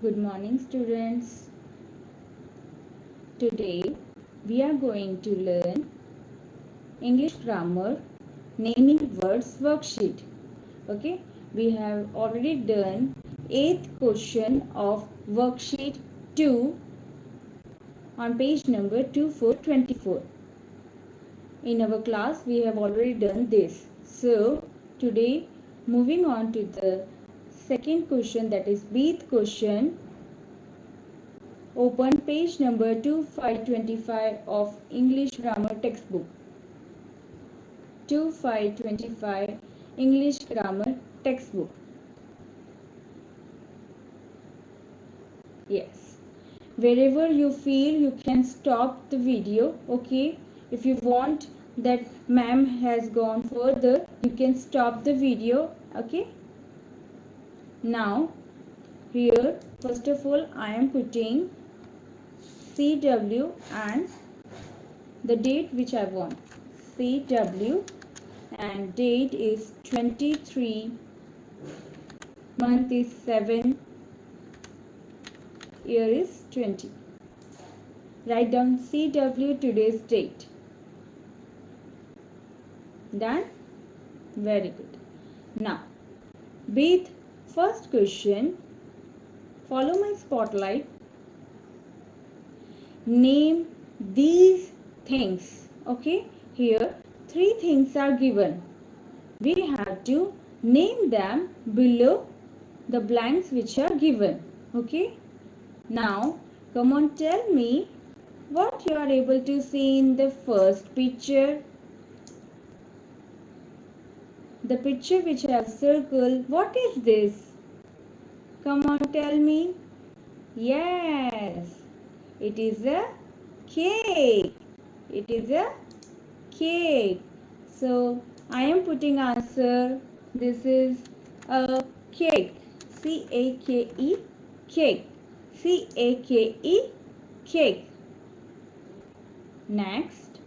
Good morning, students. Today we are going to learn English grammar naming words worksheet. Okay, we have already done 8th question of worksheet 2 on page number 2424. In our class, we have already done this. So, today moving on to the second question, that is Bth question. Open page number 2525 of English grammar textbook. 2525 English grammar textbook. Yes. Wherever you feel, you can stop the video. Okay. If you want that ma'am has gone further, you can stop the video. Okay. Now, here first of all I am putting CW and the date which I want. CW and date is 23, month is 7, year is 20. Write down CW today's date. Done? Very good. Now, with first question, follow my spotlight. Name these things. Okay, here three things are given. We have to name them below the blanks which are given. Okay, now come on, tell me what you are able to see in the first picture. The picture which I have circled, what is this? Come on, tell me. Yes, it is a cake. It is a cake. So I am putting answer. This is a cake. C-A-K-E, cake. C-A-K-E, cake. Next.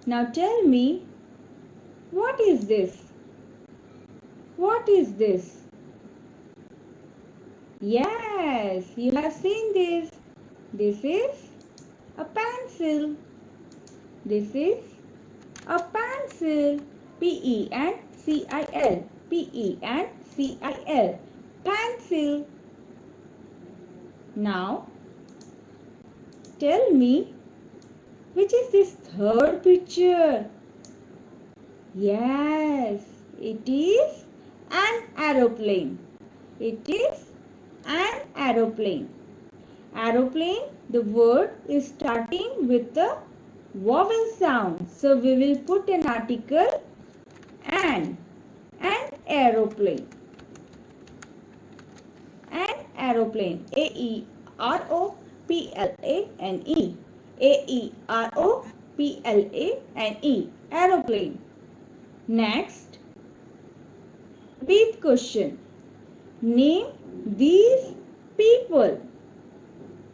Now tell me, what is this? What is this? Yes, you have seen this. This is a pencil. This is a pencil. P-E-N-C-I-L. P-E-N-C-I-L. Pencil. Now, tell me, which is this third picture? Yes, it is an aeroplane. It is an aeroplane. Aeroplane, the word is starting with the vowel sound. So we will put an article an aeroplane. An aeroplane. A-E-R-O-P-L-A-N-E. A-E-R-O-P-L-A-N-E. Aeroplane. Next, repeat question. Name these people.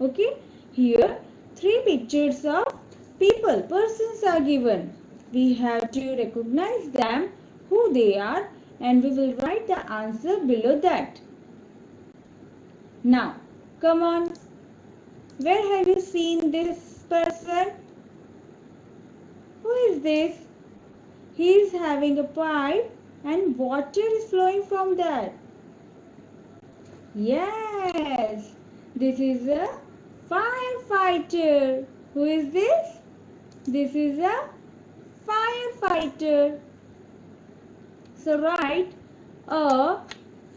Okay, here three pictures of people, persons are given. We have to recognize them, who they are, and we will write the answer below that. Now, come on. Where have you seen this person? Who is this? He is having a pipe and water is flowing from that. Yes, this is a firefighter. Who is this? This is a firefighter. So write a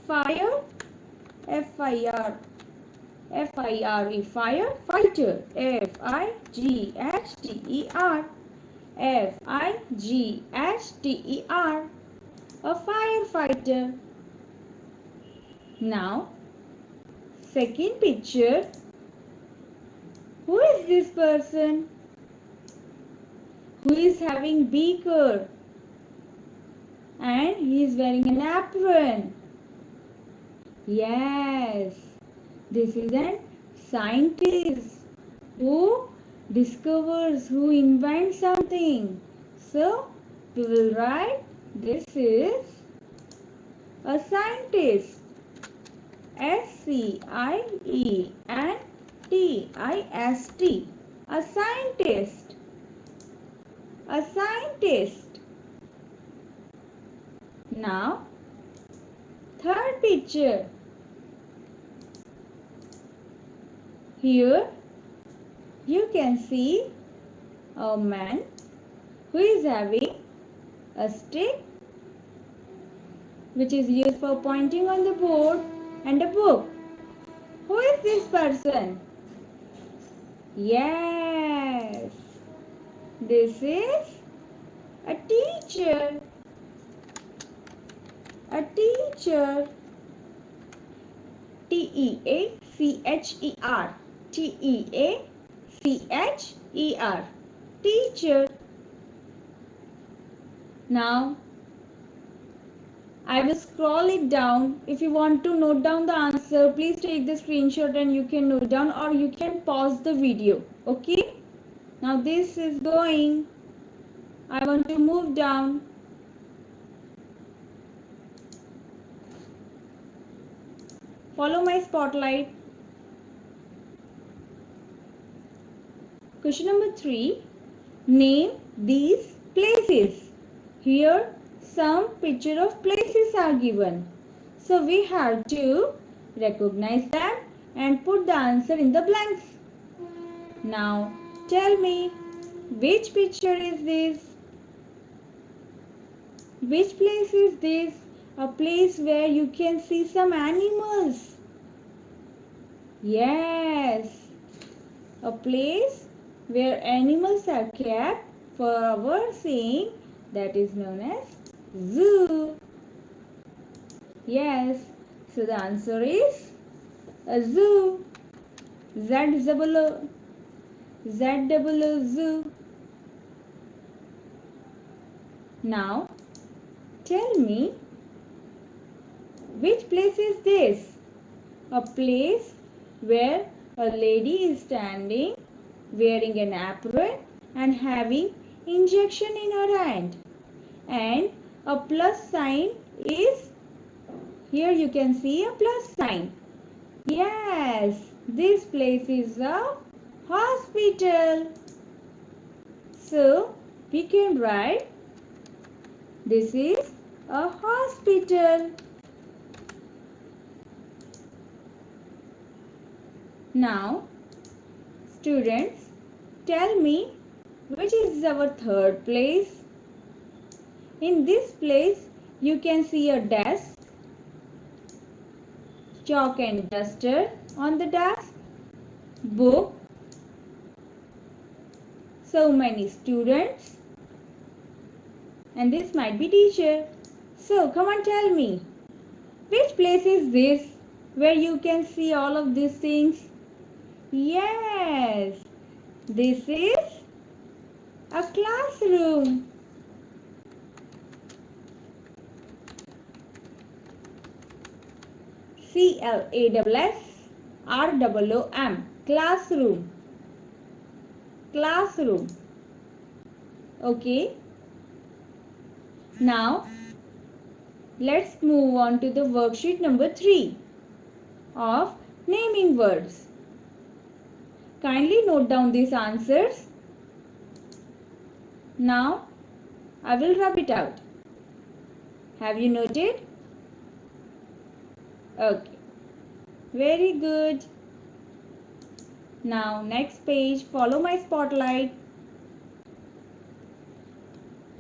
fire, F-I-R, F-I-R-E, firefighter, F-I-G-H-T-E-R, F-I-G-H-T-E-R, a firefighter. Now, second picture. Who is this person? Who is having beaker and he is wearing an apron? Yes, this is an scientist who discovers, who invents something. So we will write this is A scientist. SCIENTIST. A scientist. A scientist. Now, third picture. Here you can see a man who is having a stick which is used for pointing on the board and a book. Who is this person? Yes, this is a teacher. A teacher. Teacher. Teacher. Teacher. Now, I will scroll it down. If you want to note down the answer, please take the screenshot and you can note down, or you can pause the video. Okay? Now this is going. I want to move down. Follow my spotlight. Question number 3. Name these places. Here some picture of places are given. So we have to recognize them and put the answer in the blanks. Now tell me, which picture is this? Which place is this? A place where you can see some animals. Yes, a place where animals are kept for our seeing, that is known as zoo. Yes, so the answer is a zoo. Z-double-O, zoo. Now, tell me, which place is this? A place where a lady is standing, wearing an apron and having injection in her hand. And a plus sign is, here you can see a plus sign. Yes, this place is a hospital. So, we can write, this is a hospital. Now, students, tell me, which is our third place? In this place, you can see a desk, chalk and duster on the desk, book, so many students, and this might be teacher. So, come on, tell me, which place is this where you can see all of these things? Yes, this is a classroom. CLASSROOM. Classroom. Classroom. Okay. Now, let's move on to the worksheet number 3 of naming words. Kindly note down these answers. Now, I will rub it out. Have you noted? Okay. Very good. Now, next page, follow my spotlight.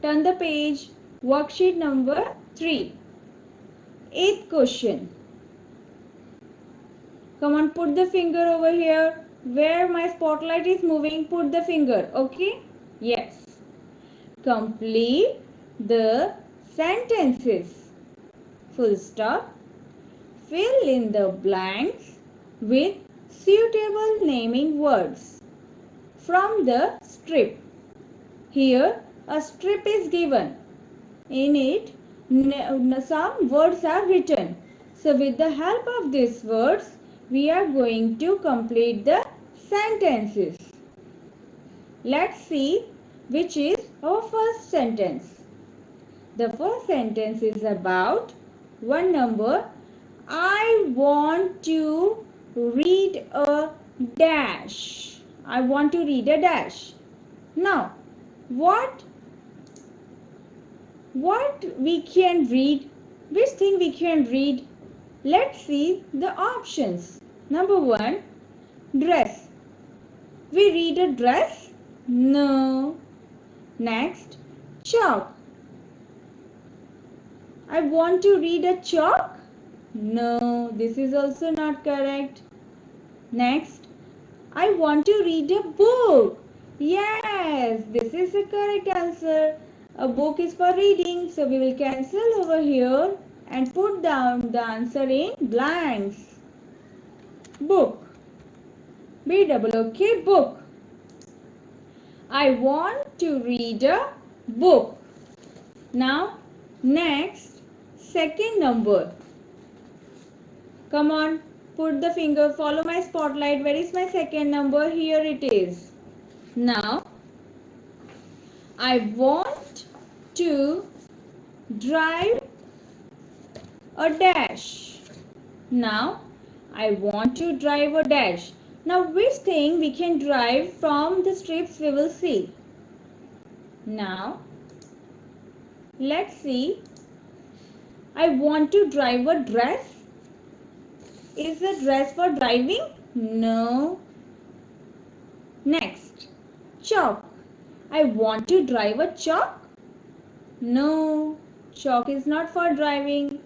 Turn the page, worksheet number 3. 8th question. Come on, put the finger over here. Where my spotlight is moving, put the finger. Okay? Yes. Complete the sentences. Full stop. Fill in the blanks with suitable naming words from the strip. Here a strip is given. In it some words are written. So with the help of these words we are going to complete the sentences. Let's see which is our first sentence. The first sentence is about one number. I want to read a dash. I want to read a dash. Now, what we can read? Which thing we can read? Let's see the options. Number 1, dress. We read a dress? No. Next, chalk. I want to read a chalk? No, this is also not correct. Next, I want to read a book. Yes, this is the correct answer. A book is for reading, so we will cancel over here and put down the answer in blanks. Book. B-O-O-K, book. I want to read a book. Now, next, second number. Come on, put the finger, follow my spotlight. Where is my second number? Here it is. Now, I want to drive a dash. Now, I want to drive a dash. Now, which thing we can drive from the strips we will see. Now, let's see. I want to drive a dress. Is the dress for driving? No. Next, chalk. I want to drive a chalk. No, chalk is not for driving.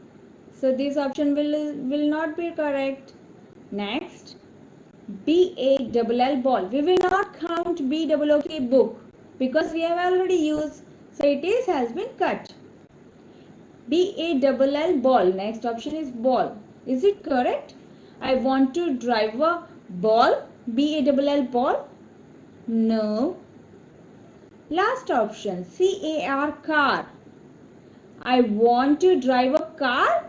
So this option will not be correct. Next, B-A-L-L, ball. We will not count B-O-O-K, book, because we have already used. So it has been cut. B-A-L-L, ball. Next option is ball. Is it correct? I want to drive a ball. B-A-L-L, ball. No. Last option, C-A-R, car. I want to drive a car.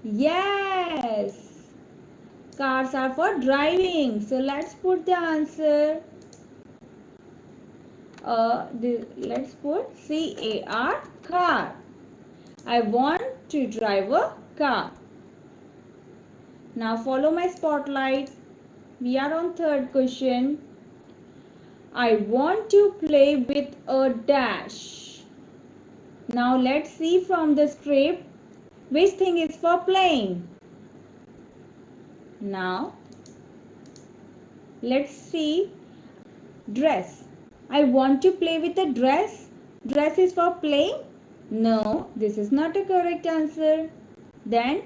Yes. Cars are for driving. So let's put the answer. Let's put C-A-R, car. I want to drive a car. Now follow my spotlight. We are on third question. I want to play with a dash. Now let's see from the strip which thing is for playing. Now let's see dress. I want to play with a dress. Dress is for playing? No, this is not a correct answer. Then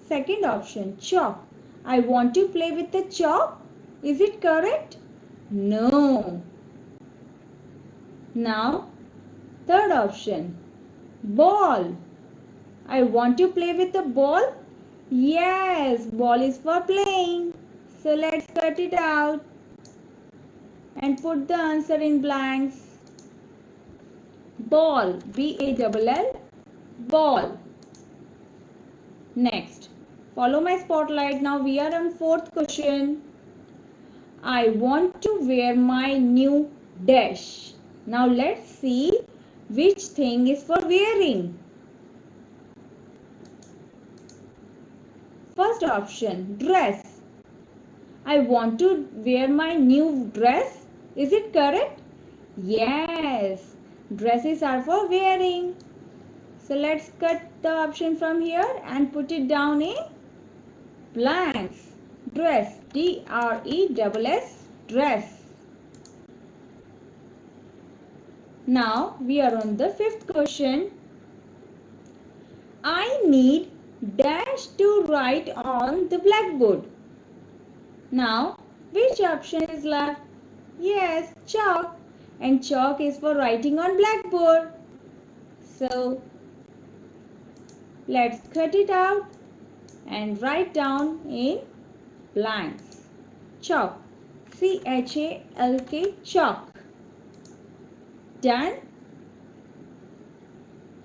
second option, chalk. I want to play with the chalk. Is it correct? No. Now third option, ball. I want to play with the ball. Yes, ball is for playing. So let's cut it out and put the answer in blanks. Ball, B-A-L-L, ball. Next, follow my spotlight. Now we are on fourth question. I want to wear my new dash. Now let's see which thing is for wearing. First option, dress. I want to wear my new dress. Is it correct? Yes. Dresses are for wearing. So let's cut the option from here and put it down in blanks. Dress. D-R-E-S-S. Dress. Now we are on the fifth question. I need dash to write on the blackboard. Now which option is left? Yes, chalk. And chalk is for writing on blackboard. So let's cut it out and write down in blanks. Chalk. C-H-A-L-K, chalk. Done?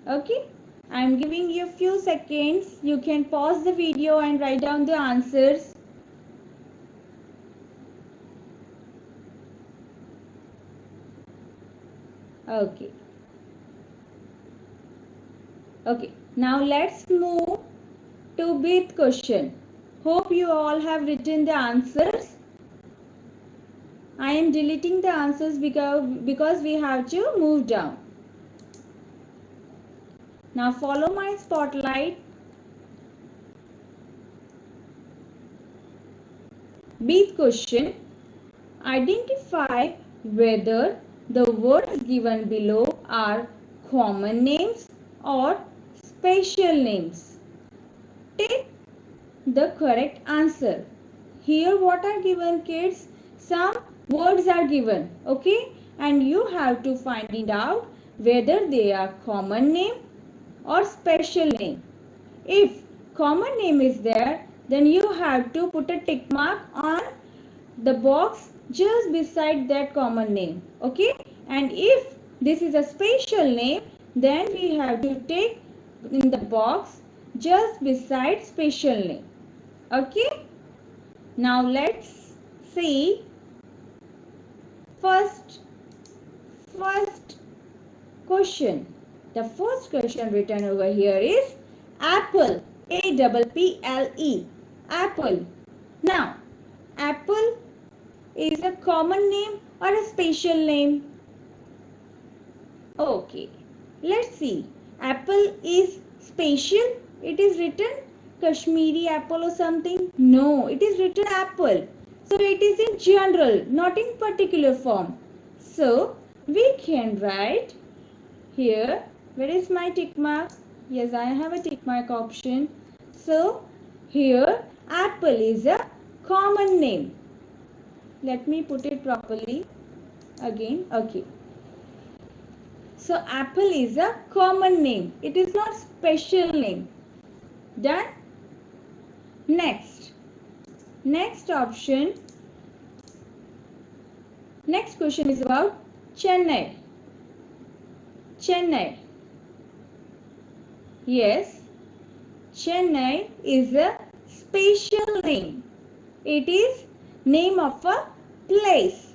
Okay. I am giving you a few seconds. You can pause the video and write down the answers. Okay. Okay, now let's move to breath question. Hope you all have written the answers. I am deleting the answers because we have to move down. Now follow my spotlight. Breath question. Identify whether the words given below are common names or special names. Take the correct answer. Here what are given, kids? Some words are given, okay? And you have to find it out whether they are common name or special name. If common name is there, then you have to put a tick mark on the box just beside that common name, okay? And if this is a special name, then we have to take in the box just beside special name, okay? Now let's see first question. The first question written over here is apple. Apple. Apple. Now, apple is a common name or a special name? Okay, let's see. Apple is special. It is written Kashmiri apple or something. No, it is written apple. So it is in general, not in particular form. So we can write here. Where is my tick mark? Yes, I have a tick mark option. So here apple is a common name. Let me put it properly again. Okay. So apple is a common name. It is not special name. Done? Next. Next option. Next question is about Chennai. Chennai. Yes. Chennai is a special name. It is name of a place.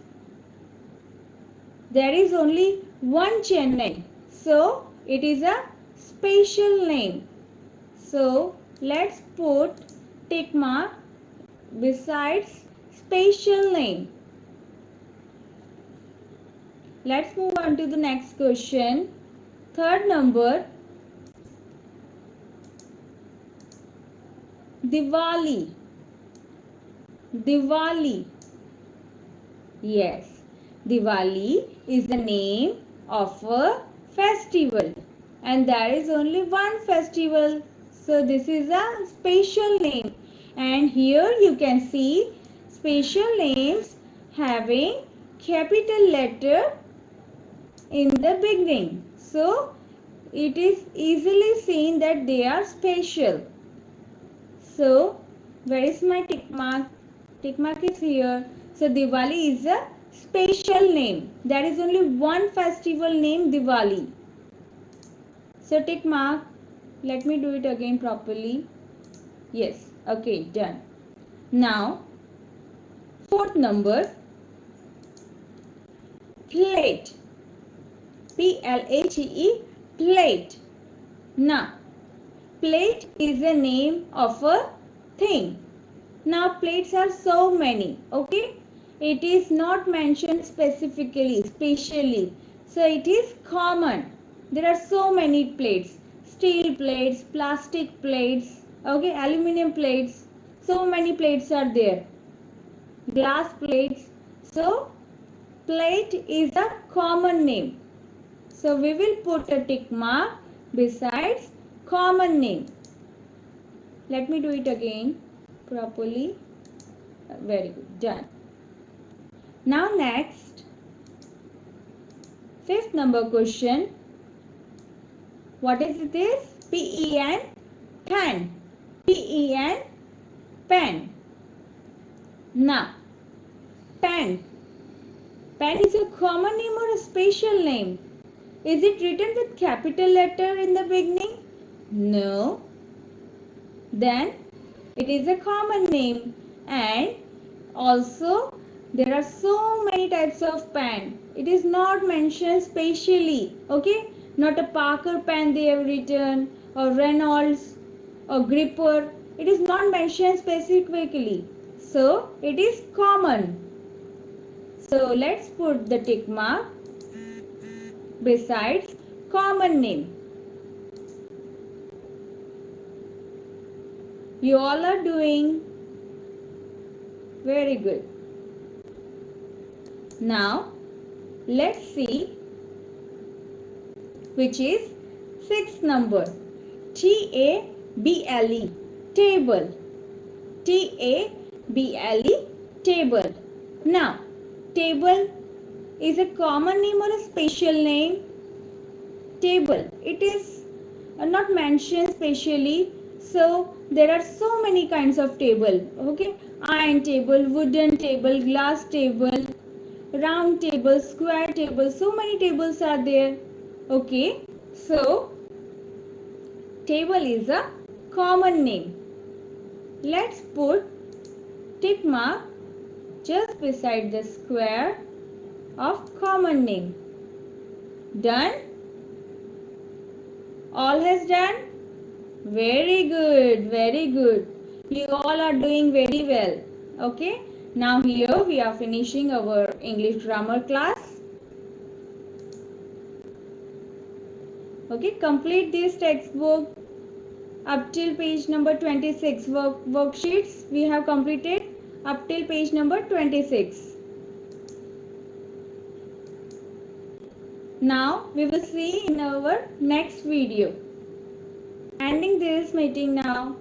There is only one Chennai. So it is a special name. So let's put tick mark besides special name. Let's move on to the next question. Third number. Diwali. Diwali. Yes. Diwali is the name of a festival. And there is only one festival. So this is a special name. And here you can see special names having capital letter in the beginning. So it is easily seen that they are special. So where is my tick mark? Tick mark is here. So Diwali is a special name. There is only one festival named Diwali. So tick mark. Let me do it again properly. Yes. Okay, done. Now, fourth number. Plate. Plate. Plate. Now, plate is a name of a thing. Now, plates are so many. Okay. It is not mentioned specifically, specially. So, it is common. There are so many plates. Steel plates, plastic plates, okay, aluminum plates. So many plates are there. Glass plates. So, plate is a common name. So, we will put a tick mark besides common name. Let me do it again properly. Very good. Done. Now next, fifth number question. What is this? P-E-N, pen. P-E-N, pen. Now, pen. Pen is a common name or a special name? Is it written with capital letter in the beginning? No. Then it is a common name, and also there are so many types of pen. It is not mentioned specially. Okay. not a Parker pen they have written, or Reynolds, or Gripper. It is not mentioned specifically. So it is common. So let's put the tick mark besides common name. You all are doing very good. Now let's see which is sixth number. Table. Table. Table. Table. Now table is a common name or a special name? Table. It is not mentioned specially. So there are so many kinds of table. Okay. Iron table, wooden table, glass table, round table, square table. So many tables are there. Okay. So table is a common name. Let's put tick mark just beside the square of common name. Done? All has done? Very good, very good. You all are doing very well. Okay. Now here we are finishing our English grammar class. Okay. Complete this textbook up till page number 26. Worksheets we have completed up till page number 26. Now we will see in our next video. Ending this meeting now.